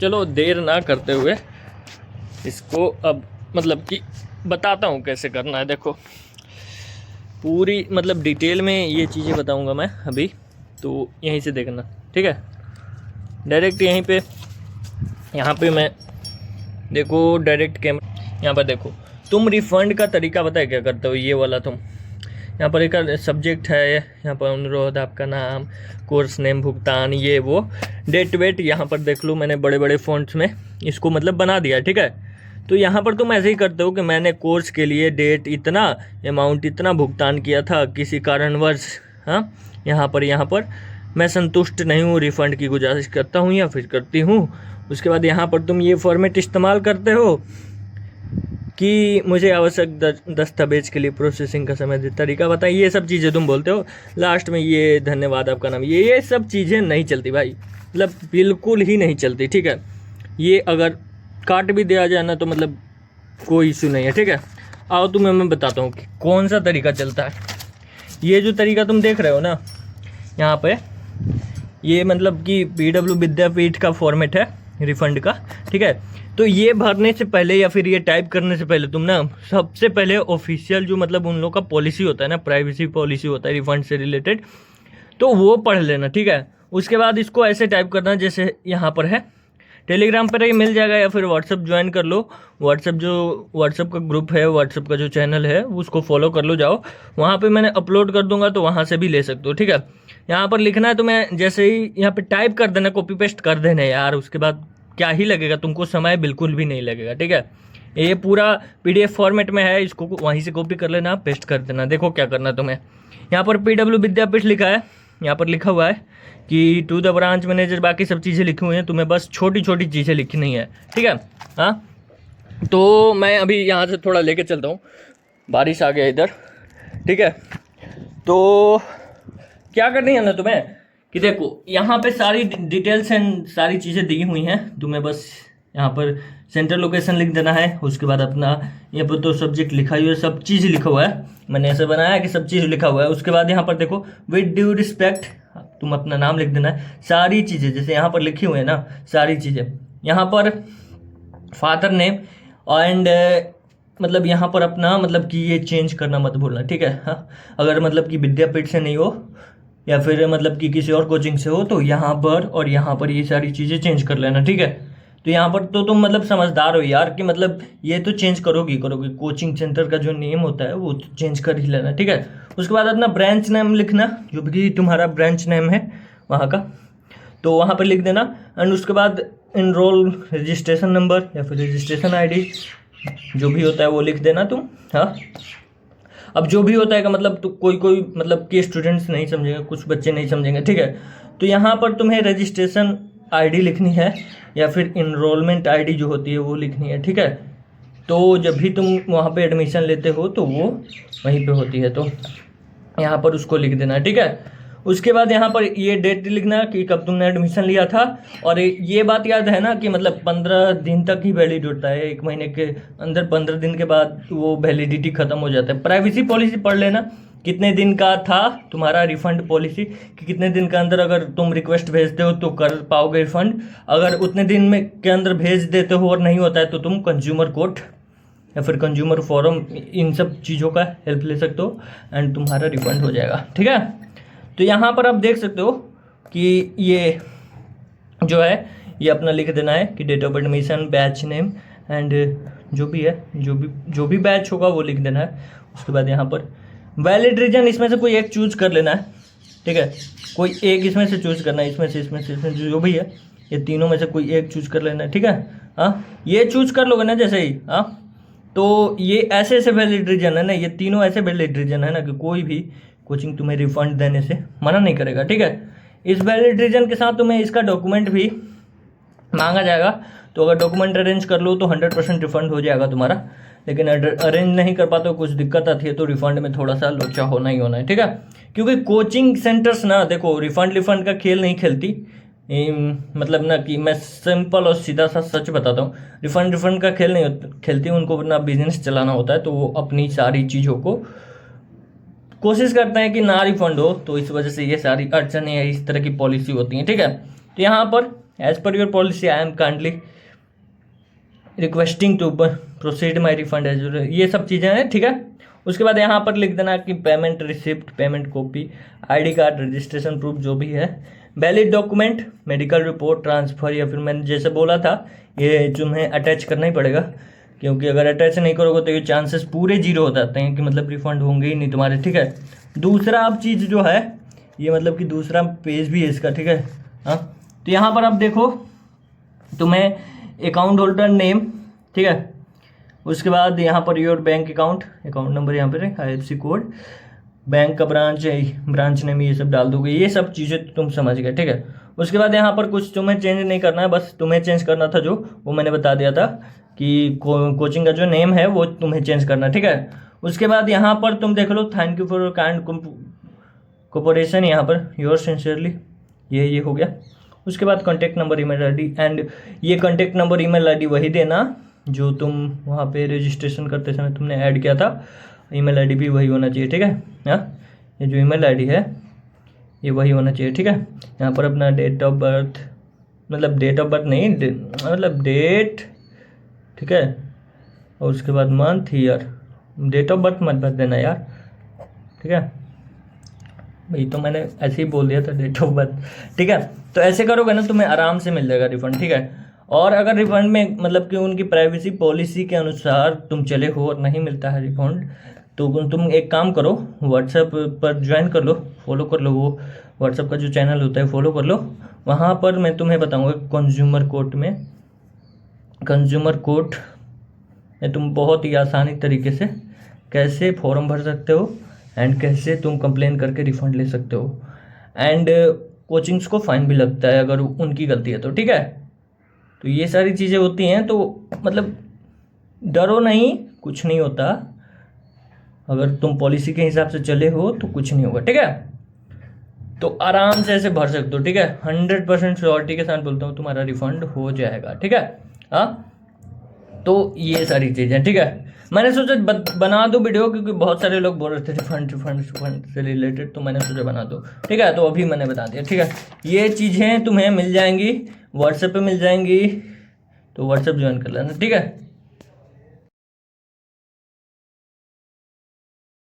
चलो देर ना करते हुए इसको अब मतलब कि बताता हूँ कैसे करना है। देखो पूरी मतलब डिटेल में ये चीज़ें बताऊँगा मैं अभी, तो यहीं से देखना, ठीक है। डायरेक्ट यहीं पे यहाँ पे मैं देखो डायरेक्ट कैमरा यहाँ पर देखो। तुम रिफ़ंड का तरीका पता है क्या करते हो? ये वाला तुम यहाँ पर एक सब्जेक्ट है, यहाँ पर अनुरोध, आपका नाम, कोर्स नेम, भुगतान, ये वो, डेट वेट, यहाँ पर देख लो मैंने बड़े बड़े फ़ॉन्ट्स में इसको मतलब बना दिया, ठीक है। तो यहाँ पर तुम ऐसे ही करते हो कि मैंने कोर्स के लिए डेट इतना, अमाउंट इतना भुगतान किया था, किसी कारणवश हाँ यहाँ पर मैं संतुष्ट नहीं हूँ, रिफ़ंड की गुजारिश करता हूँ या फिर करती हूँ। उसके बाद यहाँ पर तुम ये फॉर्मेट इस्तेमाल करते हो कि मुझे आवश्यक दस्तावेज के लिए प्रोसेसिंग का समय दे, तरीका बताइए, ये सब चीज़ें तुम बोलते हो। लास्ट में ये धन्यवाद आपका नाम, ये सब चीज़ें नहीं चलती भाई, मतलब बिल्कुल ही नहीं चलती, ठीक है। ये अगर काट भी दिया जाए ना तो मतलब कोई इशू नहीं है, ठीक है। आओ तुम्हें मैं बताता हूँ कि कौन सा तरीका चलता है। ये जो तरीका तुम देख रहे हो ना यहाँ पे, ये मतलब कि PW विद्यापीठ का फॉर्मेट है रिफ़ंड का, ठीक है। तो ये भरने से पहले या फिर ये टाइप करने से पहले तुम ना सबसे पहले ऑफिशियल जो मतलब उन लोग का पॉलिसी होता है ना, प्राइवेसी पॉलिसी होता है रिफ़ंड से रिलेटेड, तो वो पढ़ लेना, ठीक है। उसके बाद इसको ऐसे टाइप करना जैसे यहाँ पर है, टेलीग्राम पर ही मिल जाएगा या फिर व्हाट्सअप ज्वाइन कर लो। व्हाट्सअप का ग्रुप है, व्हाट्सअप का जो चैनल है उसको फॉलो कर लो, जाओ वहाँ पे मैंने अपलोड कर दूंगा तो वहाँ से भी ले सकते हो, ठीक है। यहाँ पर लिखना है तो मैं जैसे ही यहाँ पे टाइप कर देना, कॉपी पेस्ट कर देना यार, उसके बाद क्या ही लगेगा तुमको, समय बिल्कुल भी नहीं लगेगा, ठीक है। ये पूरा PDF फॉर्मेट में है, इसको वहीं से कॉपी कर लेना, पेस्ट कर देना। देखो क्या करना तुम्हें, यहाँ पर PW विद्यापीठ लिखा है, यहाँ पर लिखा हुआ है कि टू द ब्रांच मैनेजर, बाकी सब चीज़ें लिखी हुई हैं, तुम्हें बस छोटी छोटी चीज़ें लिखनी है, ठीक है। हाँ तो मैं अभी यहाँ से थोड़ा लेके चलता हूँ, बारिश आ गया इधर, ठीक है। तो क्या करनी है ना तुम्हें कि देखो यहाँ पे सारी डिटेल्स एंड सारी चीज़ें दी हुई हैं, तुम्हें बस यहाँ पर सेंटर लोकेशन लिख देना है। उसके बाद अपना यहाँ पर तो सब्जेक्ट लिखा हुआ है, सब चीज़ लिखा हुआ है, मैंने ऐसे बनाया है कि सब चीज़ लिखा हुआ है। उसके बाद यहाँ पर देखो विद ड्यू रिस्पेक्ट, तुम अपना नाम लिख देना है, सारी चीज़ें जैसे यहाँ पर लिखी हुई है ना, सारी चीज़ें यहाँ पर फादर नेम एंड मतलब यहाँ पर अपना मतलब कि ये चेंज करना मत भूलना, ठीक है। हाँ अगर मतलब कि विद्यापीठ से नहीं हो या फिर मतलब कि किसी और कोचिंग से हो तो यहाँ पर और यहाँ पर ये सारी चीज़ें चेंज कर लेना, ठीक है। तो यहाँ पर तो तुम मतलब समझदार हो यार कि मतलब ये तो चेंज करोगे, कोचिंग सेंटर का जो नेम होता है वो चेंज कर ही लेना, ठीक है। उसके बाद अपना ब्रांच नेम लिखना, जो भी तुम्हारा ब्रांच नेम है वहाँ का, तो वहाँ पर लिख देना। एंड उसके बाद इनरोल रजिस्ट्रेशन नंबर या फिर रजिस्ट्रेशन ID जो भी होता है वो लिख देना तुम। हाँ अब जो भी होता है का मतलब तो कोई मतलब कि स्टूडेंट्स नहीं समझेंगे, कुछ बच्चे नहीं समझेंगे, ठीक है। तो यहाँ पर तुम्हें रजिस्ट्रेशन ID लिखनी है या फिर इनरोलमेंट ID जो होती है वो लिखनी है, ठीक है। तो जब भी तुम वहाँ पे एडमिशन लेते हो तो वो वहीं पे होती है, तो यहाँ पर उसको लिख देना, ठीक है। उसके बाद यहाँ पर ये डेट लिखना कि कब तुमने एडमिशन लिया था, और ये बात याद है ना कि मतलब 15 दिन तक ही वैलिड होता है, 1 महीने के अंदर 15 दिन के बाद वो वैलिडिटी ख़त्म हो जाता है। प्राइवेसी पॉलिसी पढ़ लेना, कितने दिन का था तुम्हारा रिफ़ंड पॉलिसी, कि कितने दिन के अंदर अगर तुम रिक्वेस्ट भेजते हो तो कर पाओगे रिफ़ंड, अगर उतने दिन में के अंदर भेज देते हो और नहीं होता है तो तुम कंज्यूमर कोर्ट या फिर कंज्यूमर फोरम, इन सब चीज़ों का हेल्प ले सकते हो एंड तुम्हारा रिफ़ंड हो जाएगा, ठीक है। तो यहाँ पर आप देख सकते हो कि ये जो है ये अपना लिख देना है कि date of admission, batch name and जो भी है, जो भी बैच होगा वो लिख देना है। उसके बाद यहाँ पर वैलिड रीजन, इसमें से कोई एक चूज कर लेना है, ठीक है। कोई एक इसमें से चूज करना है, इसमें से जो भी है ये तीनों में से कोई एक चूज कर लेना है, ठीक है। हाँ ये चूज कर लोगे ना जैसे ही, हाँ तो ये ऐसे वैलिड रीजन है ना, ये तीनों ऐसे वैलिड रीजन है ना कि कोई भी कोचिंग तुम्हें रिफंड देने से मना नहीं करेगा, ठीक है। इस वैलिड रीजन के साथ तुम्हें इसका डॉक्यूमेंट भी मांगा जाएगा, तो अगर डॉक्यूमेंट अरेंज कर लो तो 100% रिफंड हो जाएगा तुम्हारा। लेकिन अरेंज नहीं कर पाते हो, कुछ दिक्कत आती है तो रिफंड में थोड़ा सा लोचा होना ही होना है, ठीक है। क्योंकि कोचिंग सेंटर्स ना देखो रिफंड का खेल नहीं खेलती, मतलब ना कि मैं सिंपल और सीधा सा सच बताता हूँ, रिफंड का खेल नहीं खेलती, उनको अपना बिजनेस चलाना होता है, तो वो अपनी सारी चीज़ों को कोशिश करते हैं कि ना रिफंड हो, तो इस वजह से ये सारी अड़चनें इस तरह की पॉलिसी होती हैं, ठीक है। तो यहाँ पर as per your policy I am kindly requesting to proceed my refund as, ये सब चीज़ें हैं, ठीक है। उसके बाद यहाँ पर लिख देना कि payment receipt, payment copy, ID card, registration proof जो भी है, valid document, medical report, transfer, या फिर मैंने जैसे बोला था ये तुम्हें अटैच करना ही पड़ेगा, क्योंकि अगर अटैच नहीं करोगे तो ये चांसेस पूरे जीरो हो जाते हैं कि मतलब रिफंड होंगे ही नहीं तुम्हारे, ठीक है। दूसरा अब चीज़ जो है ये मतलब कि दूसरा पेज भी है इसका, ठीक है। हाँ, तो यहाँ पर अब देखो तुम्हें अकाउंट होल्डर नेम, ठीक है, उसके बाद यहाँ पर योर बैंक अकाउंट नंबर यहाँ पर है, IFSC कोड, बैंक का ब्रांच नेम, ये सब डाल दोगे, ये सब चीज़ें तुम समझ गए, ठीक है। उसके बाद यहाँ पर कुछ तुम्हें चेंज नहीं करना है, बस तुम्हें चेंज करना था जो वो मैंने बता दिया था कि कोचिंग का जो नेम है वो तुम्हें चेंज करना, ठीक है। उसके बाद यहाँ पर तुम देख लो thank you for your kind cooperation, यहाँ पर योर सिंसियरली, ये हो गया। उसके बाद contact number, email ID, and ये कॉन्टैक्ट नंबर ईमेल आईडी वही देना जो तुम वहाँ पे रजिस्ट्रेशन करते समय तुमने ऐड किया था, ईमेल आईडी भी वही होना चाहिए, ठीक है। हाँ, ये जो ईमेल आईडी है ये वही होना चाहिए, ठीक है। यहाँ पर अपना डेट ऑफ बर्थ, मतलब डेट ऑफ बर्थ नहीं, मतलब डेट, ठीक है, और उसके बाद month, year, date of birth मत देना यार, ठीक है भाई, तो मैंने ऐसे ही बोल दिया था डेट ऑफ बर्थ, ठीक है। तो ऐसे करोगे ना तुम्हें आराम से मिल जाएगा रिफंड, ठीक है। और अगर रिफंड में मतलब कि उनकी प्राइवेसी पॉलिसी के अनुसार तुम चले हो और नहीं मिलता है रिफंड, तो तुम एक काम करो, व्हाट्सएप पर ज्वाइन कर लो, फॉलो कर लो, वो व्हाट्सएप का जो चैनल होता है फॉलो कर लो। वहाँ पर मैं तुम्हें बताऊँगा कंज्यूमर कोर्ट में तुम बहुत ही आसानी तरीके से कैसे फॉर्म भर सकते हो एंड कैसे तुम कंप्लेन करके रिफंड ले सकते हो, एंड कोचिंग्स को फाइन भी लगता है अगर उनकी गलती है तो, ठीक है। तो ये सारी चीज़ें होती हैं, तो मतलब डरो नहीं, कुछ नहीं होता, अगर तुम पॉलिसी के हिसाब से चले हो तो कुछ नहीं होगा, ठीक है। तो आराम से ऐसे भर सकते हो, ठीक है। 100% श्योरिटी के साथ बोलता हूँ तुम्हारा रिफंड हो जाएगा, ठीक है। हाँ, तो ये सारी चीज़ें, ठीक है। मैंने सोचा बना दो वीडियो, क्योंकि बहुत सारे लोग बोल रहे थे रिफंड से रिलेटेड, तो मैंने सोचा बना दो, ठीक है। तो अभी मैंने बता दिया, ठीक है। ये चीज़ें तुम्हें मिल जाएंगी, व्हाट्सएप पे मिल जाएंगी, तो व्हाट्सएप ज्वाइन कर लेना, ठीक है।